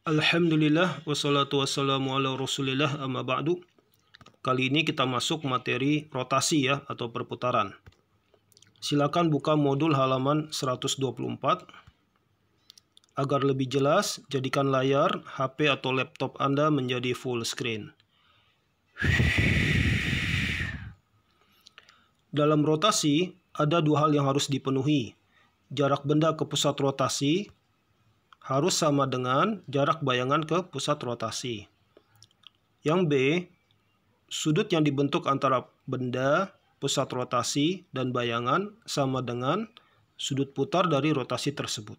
Alhamdulillah wassalatu wassalamu ala rasulillah amma ba'du. Kali ini kita masuk materi rotasi ya atau perputaran. Silakan buka modul halaman 124. Agar lebih jelas, jadikan layar HP atau laptop Anda menjadi full screen. Dalam rotasi, ada dua hal yang harus dipenuhi. Jarak benda ke pusat rotasi harus sama dengan jarak bayangan ke pusat rotasi. Yang B, sudut yang dibentuk antara benda, pusat rotasi, dan bayangan sama dengan sudut putar dari rotasi tersebut.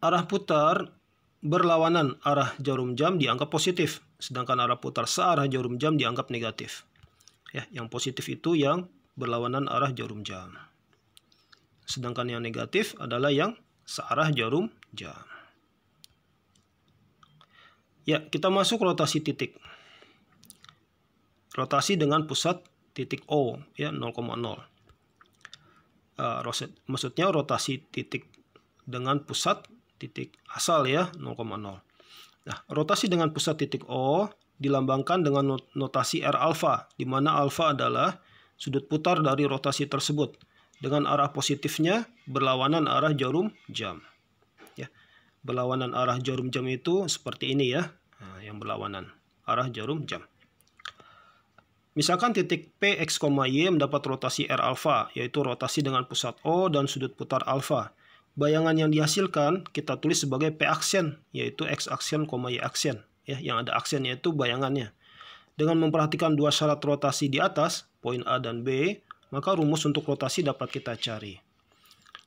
Arah putar berlawanan arah jarum jam dianggap positif, sedangkan arah putar searah jarum jam dianggap negatif. Ya, yang positif itu yang berlawanan arah jarum jam. Sedangkan yang negatif adalah yang searah jarum jam. Ya, kita masuk rotasi titik. Rotasi dengan pusat titik O, ya 0,0. Maksudnya rotasi titik dengan pusat titik asal ya 0,0. Nah, rotasi dengan pusat titik O dilambangkan dengan notasi R alfa, di mana alfa adalah sudut putar dari rotasi tersebut. Dengan arah positifnya berlawanan arah jarum jam. Ya, berlawanan arah jarum jam itu seperti ini ya, yang berlawanan arah jarum jam. Misalkan titik P, X, Y mendapat rotasi R alfa, yaitu rotasi dengan pusat O dan sudut putar alfa. Bayangan yang dihasilkan kita tulis sebagai P aksen, yaitu X aksen, Y aksen. Ya, yang ada aksennya itu bayangannya. Dengan memperhatikan dua syarat rotasi di atas, poin A dan B, maka rumus untuk rotasi dapat kita cari.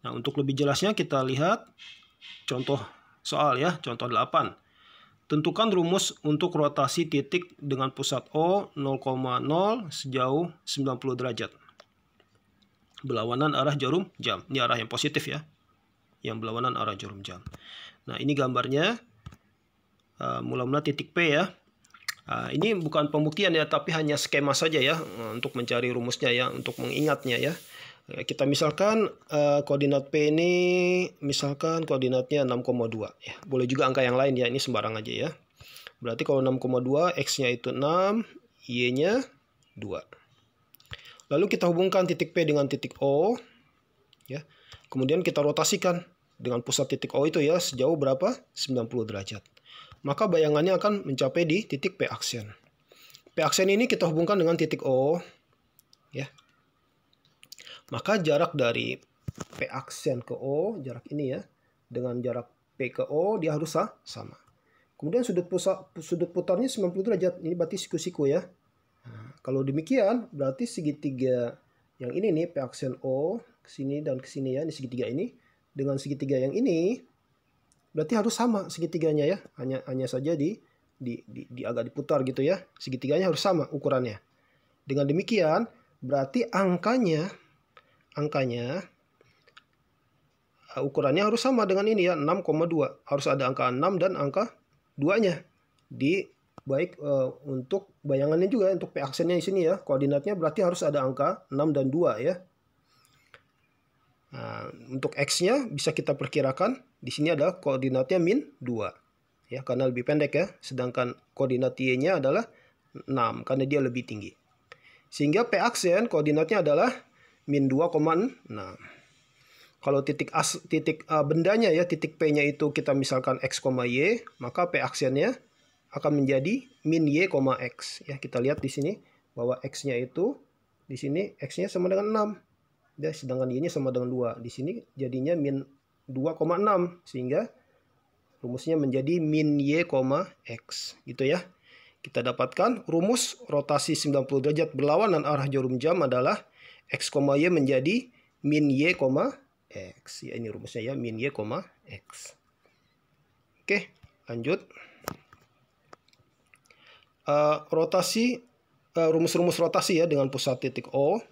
Nah, untuk lebih jelasnya kita lihat contoh soal ya, contoh 8. Tentukan rumus untuk rotasi titik dengan pusat O 0,0 sejauh 90 derajat. Berlawanan arah jarum jam. Ini arah yang positif ya, yang berlawanan arah jarum jam. Nah, ini gambarnya. Mula-mula titik P ya. Ini bukan pembuktian ya, tapi hanya skema saja ya untuk mencari rumusnya ya, untuk mengingatnya ya. Kita misalkan koordinat P ini misalkan koordinatnya 6,2 ya. Boleh juga angka yang lain ya, ini sembarang aja ya. Berarti kalau 6,2 X-nya itu 6, Y-nya 2. Lalu kita hubungkan titik P dengan titik O ya. Kemudian kita rotasikan dengan pusat titik O itu ya sejauh berapa? 90 derajat. Maka bayangannya akan mencapai di titik P aksen. P aksen ini kita hubungkan dengan titik O, ya. Maka jarak dari P aksen ke O, jarak ini ya, dengan jarak P ke O dia harus sama. Kemudian sudut putarnya 90 derajat, ini berarti siku-siku ya. Nah, kalau demikian berarti segitiga yang ini nih P aksen O ke sini dan ke sini ya, ini segitiga ini dengan segitiga yang ini. Berarti harus sama segitiganya ya, hanya saja di agak diputar gitu ya. Segitiganya harus sama ukurannya. Dengan demikian berarti angkanya ukurannya harus sama dengan ini ya, 6,2. Harus ada angka 6 dan angka 2-nya. Baik untuk bayangannya juga untuk P aksennya di sini ya, koordinatnya berarti harus ada angka 6 dan 2 ya. Nah, untuk X-nya bisa kita perkirakan di sini adalah koordinatnya -2 ya, karena lebih pendek ya, sedangkan koordinat Y-nya adalah 6 karena dia lebih tinggi. Sehingga P aksen koordinatnya adalah -2,6. Kalau titik bendanya ya, titik P-nya itu kita misalkan X, Y, maka P aksennya akan menjadi -Y,X ya. Kita lihat di sini bahwa X-nya itu di sini X-nya sama dengan 6. Ya, sedangkan Y-nya sama dengan 2. Di sini jadinya -2,6 sehingga rumusnya menjadi -Y,X gitu ya. Kita dapatkan rumus rotasi 90 derajat berlawanan arah jarum jam adalah X, Y menjadi -Y,X. Ya, ini rumusnya ya, -Y,X. Oke, lanjut. Rumus-rumus rotasi ya dengan pusat titik O.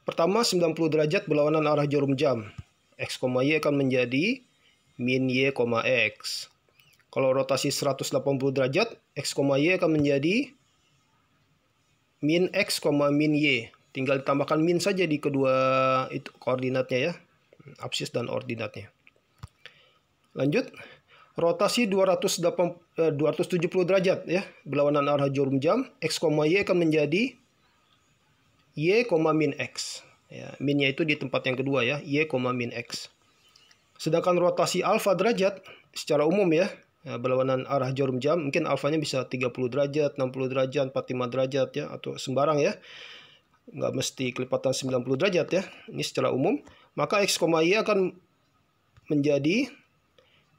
Pertama, 90 derajat berlawanan arah jarum jam. X, Y akan menjadi -Y,X. Kalau rotasi 180 derajat, X, Y akan menjadi -X, -Y. Tinggal ditambahkan min saja di kedua itu koordinatnya ya, absis dan ordinatnya. Lanjut. Rotasi 270 derajat ya, berlawanan arah jarum jam. X, Y akan menjadi Y, min X. Ya, minnya itu di tempat yang kedua ya, Y, min X. Sedangkan rotasi alfa derajat secara umum ya, berlawanan arah jarum jam, mungkin alfanya bisa 30 derajat, 60 derajat, 45 derajat ya, atau sembarang ya. Nggak mesti kelipatan 90 derajat ya. Ini secara umum. Maka X, Y akan menjadi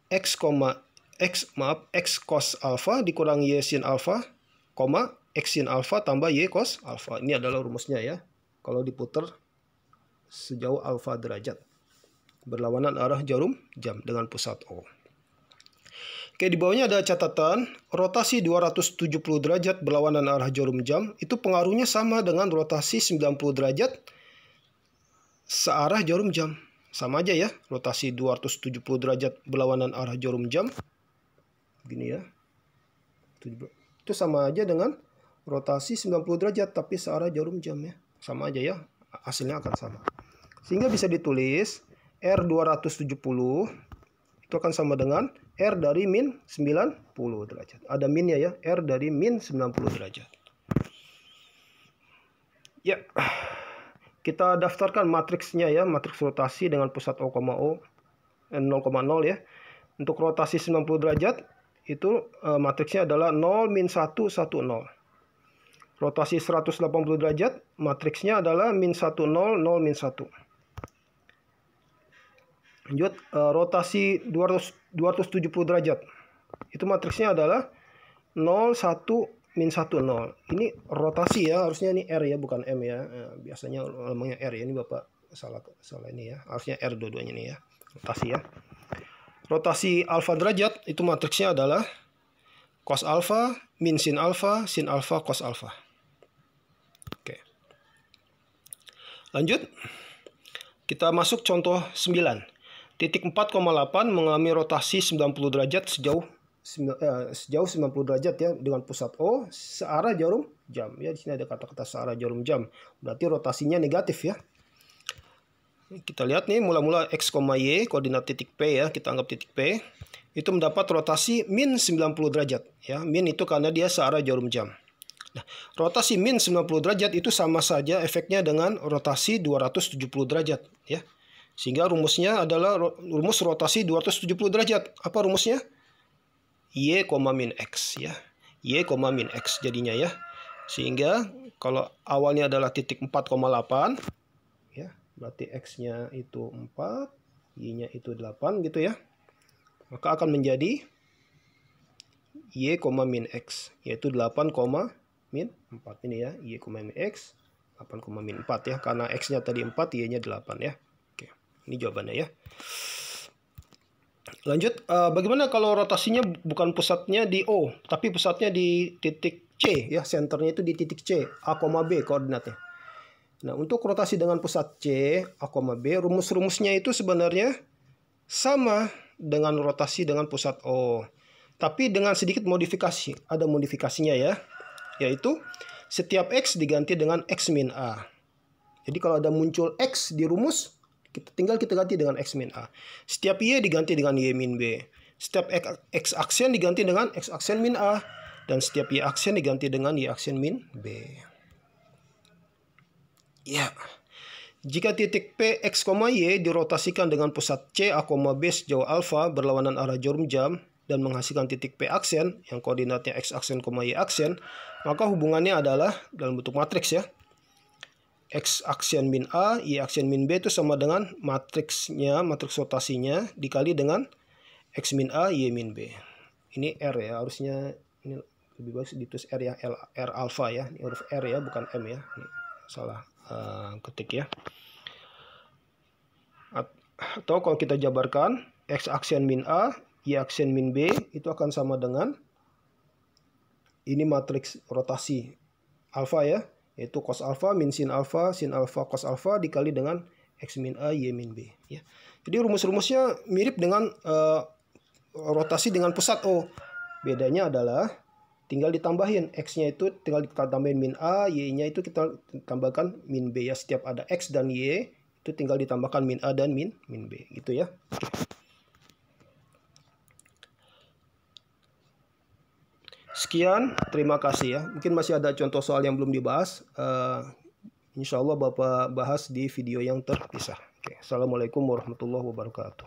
X cos alfa dikurangi Y sin alfa, X sin alfa tambah Y cos alfa. Ini adalah rumusnya ya. Kalau diputar sejauh alfa derajat. Berlawanan arah jarum jam dengan pusat O. Oke, di bawahnya ada catatan. Rotasi 270 derajat berlawanan arah jarum jam. Itu pengaruhnya sama dengan rotasi 90 derajat searah jarum jam. Sama aja ya, rotasi 270 derajat berlawanan arah jarum jam. Begini ya. Itu sama aja dengan rotasi 90 derajat tapi searah jarum jam ya. Sama aja ya, hasilnya akan sama. Sehingga bisa ditulis R270 itu akan sama dengan R dari min 90 derajat. Ada minnya ya, R dari min 90 derajat. Ya. Kita daftarkan matriksnya ya, matriks rotasi dengan pusat O, 0,0 ya. Untuk rotasi 90 derajat itu matriksnya adalah 0, min 1, 1, 0. Rotasi 180 derajat matriksnya adalah min 1, 0, 0, min 1. Lanjut, rotasi 270 derajat. Itu matriksnya adalah 0, 1, min 1, 0. Ini rotasi ya, harusnya ini R ya, bukan M ya. Biasanya namanya R ya, ini Bapak salah ini ya. Harusnya R dua-duanya ini ya. Rotasi ya. Rotasi alfa derajat itu matriksnya adalah cos alfa, min sin alfa, cos alfa. Oke. Lanjut. Kita masuk contoh 9. Titik 4,8 mengalami rotasi 90 derajat sejauh 90 derajat ya dengan pusat O searah jarum jam. Ya, di sini ada kata-kata searah jarum jam. Berarti rotasinya negatif ya. Kita lihat nih mula-mula X, Y koordinat titik P ya, kita anggap titik P. Itu mendapat rotasi min 90 derajat ya. Min itu karena dia searah jarum jam. Nah, rotasi min 90 derajat itu sama saja efeknya dengan rotasi 270 derajat ya. Sehingga rumusnya adalah rumus rotasi 270 derajat. Apa rumusnya? Y, min X ya. Y, min X jadinya ya. Sehingga kalau awalnya adalah titik 4,8 ya, berarti X-nya itu 4, Y-nya itu 8 gitu ya. Maka akan menjadi Y, min X yaitu 8, min 4 ini ya. Y, min X 8, min 4 ya. Karena X-nya tadi 4, Y-nya 8 ya. Oke, ini jawabannya ya. Lanjut, bagaimana kalau rotasinya bukan pusatnya di O, tapi pusatnya di titik C ya, senternya itu di titik C, A, B koordinatnya. Nah, untuk rotasi dengan pusat C, A, B, rumus-rumusnya itu sebenarnya sama dengan rotasi dengan pusat O. Tapi dengan sedikit modifikasi, ada modifikasinya ya, yaitu setiap X diganti dengan X min A. Jadi kalau ada muncul X di rumus, tinggal kita ganti dengan X min A. Setiap Y diganti dengan Y min B. Setiap X aksen diganti dengan X aksen min A. Dan setiap Y aksen diganti dengan Y aksen min B. Ya. Jika titik P, X, Y dirotasikan dengan pusat C, A, B sejauh alfa berlawanan arah jarum jam dan menghasilkan titik P aksen yang koordinatnya X aksen, Y aksen, maka hubungannya adalah dalam bentuk matriks ya. X aksen min A, Y aksen min B itu sama dengan matriksnya, matriks rotasinya dikali dengan X min A, Y min B. Ini R ya, harusnya ini lebih bagus ditulis R ya, R alfa ya. Ini huruf R ya, bukan M ya. Ini salah ketik ya. Atau kalau kita jabarkan X aksen min A, Y aksen min B itu akan sama dengan ini matriks rotasi alfa ya. Yaitu cos alfa min sin alfa cos alfa dikali dengan X min A, Y min B. Ya. Jadi rumus-rumusnya mirip dengan rotasi dengan pusat O. Bedanya adalah tinggal ditambahin. X-nya itu tinggal ditambahin min A, Y-nya itu kita tambahkan min B ya. Setiap ada X dan Y itu tinggal ditambahkan min A dan min B. Gitu ya. Sekian, terima kasih ya. Mungkin masih ada contoh soal yang belum dibahas. Insya Allah Bapak bahas di video yang terpisah. Oke, Assalamualaikum warahmatullahi wabarakatuh.